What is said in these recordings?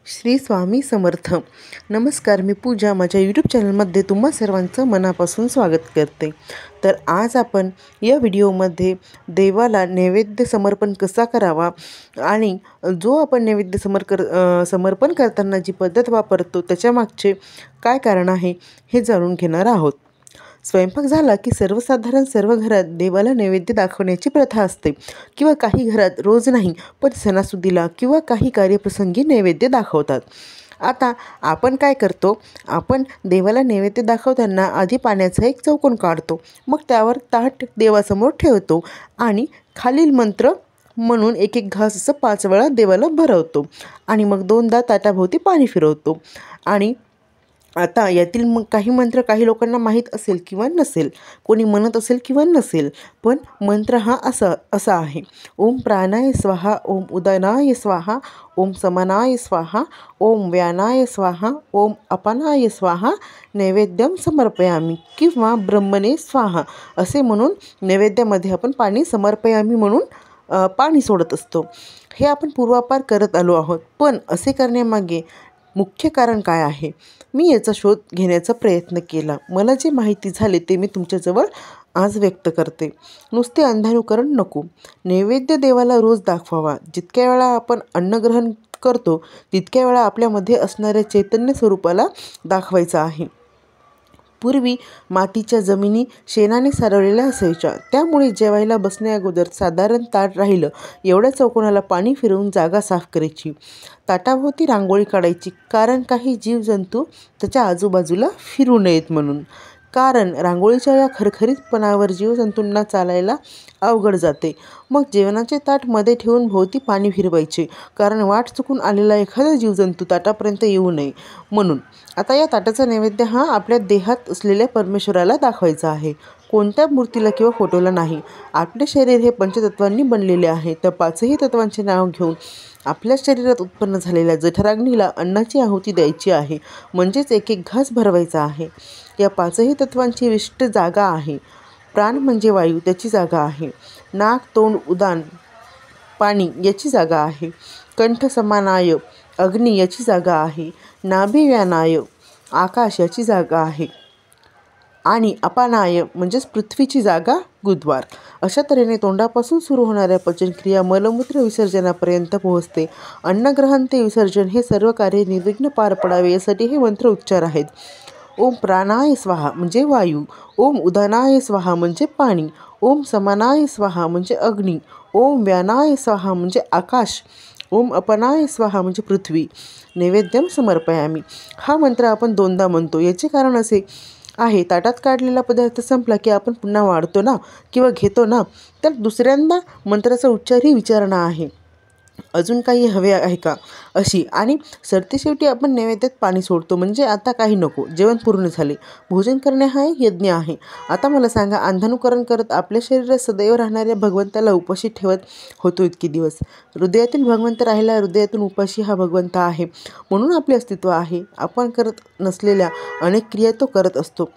श्री स्वामी समर्थ. नमस्कार, मी पूजा माझ्या यूट्यूब चॅनलमध्ये तुम्हा सर्वांचं मनापासून स्वागत करते. तर आज आपण या व्हिडिओमध्ये देवाला नैवेद्य समर्पण कसा करावा आणि जो आपण नैवेद्य समर्पण करताना जी पद्धत वापरतो त्याच्यामागचे काय कारण आहे हे जाणून घेणार आहोत. स्वयंपाक झाला की सर्वसाधारण सर्व घरात देवाला नैवेद्य दाखवण्याची प्रथा असते किंवा काही घरात रोज नाही पण सणासुदीला किंवा काही कार्यप्रसंगी नैवेद्य दाखवतात. आता आपण काय करतो, आपण देवाला नैवेद्य दाखवताना आधी पाण्याचा एक चौकोन काढतो, मग त्यावर ताट देवासमोर ठेवतो आणि खालील मंत्र म्हणून एक एक घास असं 5 वेळा देवाला भरवतो आणि मग 2दा ताटाभोवती पाणी फिरवतो. आणि आता यातील मग काही मंत्र काही लोकांना माहीत असेल किंवा नसेल, कोणी म्हणत असेल किंवा नसेल, पण मंत्र हा असा आहे: ओम प्राणाय स्वाहा, ओम उदनाय स्वाहा, ओम समानाय स्वाहा, ओम व्यानाय स्वाहा, ओम अपानाय स्वाहा, नैवेद्यम समर्पयामी किंवा ब्रह्मणे स्वाहा असे म्हणून नैवेद्यामध्ये आपण पाणी समर्पयामी म्हणून पाणी सोडत असतो. हे आपण पूर्वापार करत आलो आहोत. पण असे करण्यामागे मुख्य कारण काय आहे, मी याचा शोध घेण्याचा प्रयत्न केला. मला जे माहिती झाले ते मी तुमच्याजवळ आज व्यक्त करते. नुसते अंधानुकरण नको. नैवेद्य देवाला रोज दाखवावा. जितक्या वेळा आपण अन्नग्रहण करतो तितक्या वेळा आपल्यामध्ये असणाऱ्या चैतन्य स्वरूपाला दाखवायचं आहे. पूर्वी मातीच्या जमिनी शेणाने सारवलेल्या असायच्या, त्यामुळे जेवायला बसण्या अगोदर साधारण ताट राहिलं एवढ्या चौकोनाला पाणी फिरवून जागा साफ करायची. ताटाभोवती रांगोळी काढायची, कारण काही जीवजंतू त्याच्या आजूबाजूला फिरू नयेत म्हणून. कारण रांगोळीच्या या खरखरीतपणावर जीवजंतूंना चालायला अवघड जाते. मग जेवणाचे ताट मध्ये ठेवून भोवती पाणी फिरवायचे, कारण वाट चुकून आलेला एखादा जीवजंतू ताटापर्यंत येऊ नये म्हणून. आता या ताटाचा नैवेद्य हा आपल्या देहात असलेल्या परमेश्वराला दाखवायचा आहे, कोणत्या मूर्तीला किंवा फोटोला नाही. आपले शरीर हे पंचतत्वांनी बनलेले आहे. त्या 5ही तत्वांचे नाव घेऊन आपल्या शरीरात उत्पन्न झालेल्या जठराग्नीला अन्नाची आहुती द्यायची आहे, म्हणजेच एक एक घास भरवायचा आहे. या 5ही तत्वांची विशिष्ट जागा आहे. प्राण म्हणजे वायू, त्याची जागा आहे. नाक, तोंड, उदान, पाणी याची जागा आहे. कंठ समानाय अग्नी याची जागा आहे. नाभी व्यानाय आकाश याची जागा आहे. आणि अपानाय म्हणजेच पृथ्वीची जागा गुदद्वार. अशा तऱ्हेने तोंडापासून सुरू होणाऱ्या पचनक्रिया मलमूत्र विसर्जनापर्यंत पोहोचते. अन्नग्रहण ते विसर्जन हे सर्व कार्य निर्विघ्न पार पडावे यासाठी हे मंत्र उच्चार आहेत. ओम प्राणाय स्वाहा म्हणजे वायू, ओम उदनाय स्वाहा म्हणजे पाणी, ओम समानाय स्वाहा म्हणजे अग्नी, ओम व्यानाय स्वाहा म्हणजे आकाश, ओम अपनाय स्वाहा म्हणजे पृथ्वी, नैवेद्यम समर्पयामी. हा मंत्र आपण 2दा म्हणतो. याचे कारण असे आहे, ताटात काढलेला पदार्थ संपला की आपण पुन्हा वाढतो ना किंवा घेतो ना, तर दुसऱ्यांदा मंत्राचा उच्चारही विचारणा आहे, अजून काही हवे आहे का अशी. आणि सरतेशेवटी आपण नैवेद्यात पाणी सोडतो, म्हणजे आता काही नको, जेवण पूर्ण झाले. भोजन करणे हा एक यज्ञ आहे. आता मला सांगा, अंधानुकरण करत आपल्या शरीरात सदैव राहणाऱ्या भगवंताला उपाशी ठेवत होतो इतके दिवस. हृदयातील भगवंत राहिला, हृदयातून उपाशी हा भगवंत आहे, म्हणून आपले अस्तित्व आहे. आपण करत नसलेल्या अनेक क्रिया तो करत असतो.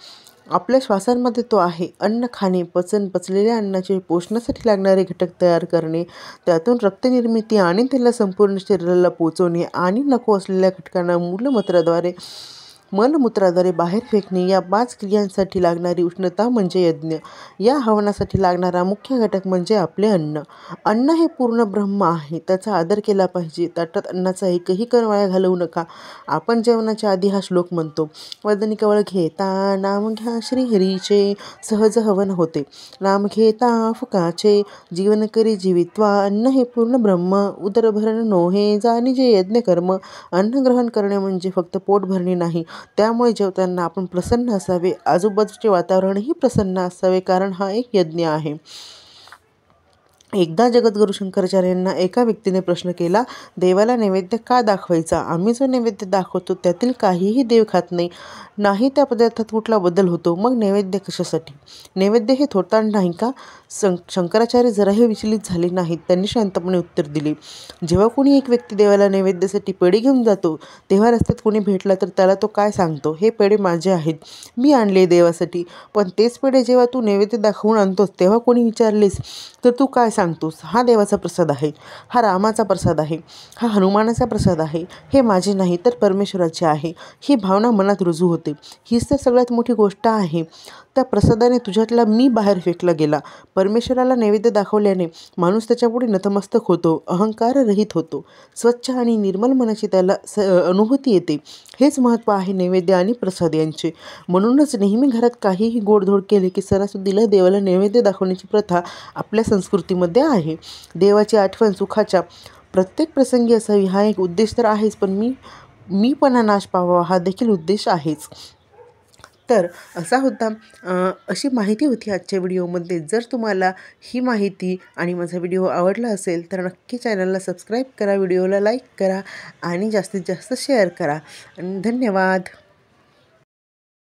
आपल्या श्वासांमध्ये तो आहे. अन्न खाणे, पचलेल्या अन्नाचे पोषणासाठी लागणारे घटक तयार करणे, त्यातून रक्तनिर्मिती आणि त्याला संपूर्ण शरीराला पोचवणे आणि नको असलेल्या घटकांना मलमूत्राद्वारे बाहेर फेकणे, या 5 क्रियांसाठी लागणारी उष्णता म्हणजे यज्ञ. या हवनासाठी लागणारा मुख्य घटक म्हणजे आपले अन्न. अन्न हे पूर्ण ब्रह्म आहे, त्याचा आदर केला पाहिजे. ताटात अन्नाचा एकही कण वाया घालवू नका. आपण जेवणाच्या आधी हा श्लोक म्हणतो: वदनी कवळ घेता नाम घ्या श्रीहरीचे, सहज हवन होते नाम घेता फुकाचे, जीवन करी जीवित्वा, अन्न हे पूर्ण ब्रह्म, उदरभरण नोहे जाणीजे यज्ञ कर्म. अन्न ग्रहण करणे म्हणजे फक्त पोट भरणे नाही, त्यामुळे जेवताना आपण प्रसन्न असावे, आजूबाजूचे वातावरणही प्रसन्न असावे, कारण हा एक यज्ञ आहे. एकदा जगद्गुरू शंकराचार्यांना एका व्यक्तीने प्रश्न केला, देवाला नैवेद्य का दाखवायचा? आम्ही जो नैवेद्य दाखवतो त्यातील काहीही देव खात नाही, त्या पदार्थात कुठला बदल होतो, मग नैवेद्य कशासाठी? नैवेद्य हे थोतांड नाही का? शंकराचार्य जराही विचलित झाले नाहीत. त्यांनी शांतपणे उत्तर दिले, जेव्हा कोणी एक व्यक्ती देवाला नैवेद्यासाठी पेढे घेऊन जातो तेव्हा रस्त्यात कोणी भेटला तर त्याला तो काय सांगतो, हे पेढे माझे आहेत, मी आणले देवासाठी. पण तेच पेढे जेव्हा तू नैवेद्य दाखवून आणतोस तेव्हा कोणी विचारलेस तर तू काय सांगतोस, हा देवाचा प्रसाद आहे, हा रामाचा प्रसाद आहे, हा हनुमानाचा प्रसाद आहे, हे माझे नाही तर परमेश्वराचे आहे. ही भावना मनात रुजू होते. हीच तर सगळ्यात मोठी गोष्ट आहे. त्या प्रसादाने तुझ्यातला मी बाहेर फेकला गेला. परमेश्वराला नैवेद्य दाखवल्याने माणूस त्याच्यापुढे नतमस्तक होतो, अहंकाररहित होतो, स्वच्छ आणि निर्मल मनाची त्याला अनुभूती येते. हेच महत्त्व आहे नैवेद्य आणि प्रसाद यांचे. म्हणूनच नेहमी घरात काहीही गोडधोड केले की सणासुदीला देवाला नैवेद्य दाखवण्याची प्रथा आपल्या संस्कृतीमध्ये आहे. देवाची आठवण सुखाच्या प्रत्येक प्रसंगी असावी हा एक उद्देश तर आहेच, पण मीपणा नाश पावावा हा देखील उद्देश आहेच. तर असा होता अशी माहिती होती आजच्या व्हिडिओमध्ये. जर तुम्हाला ही माहिती आणि माझा व्हिडिओ आवडला असेल तर नक्की चॅनलला सबस्क्राईब करा, व्हिडिओला लाईक करा आणि जास्तीत जास्त शेअर करा. आणि धन्यवाद.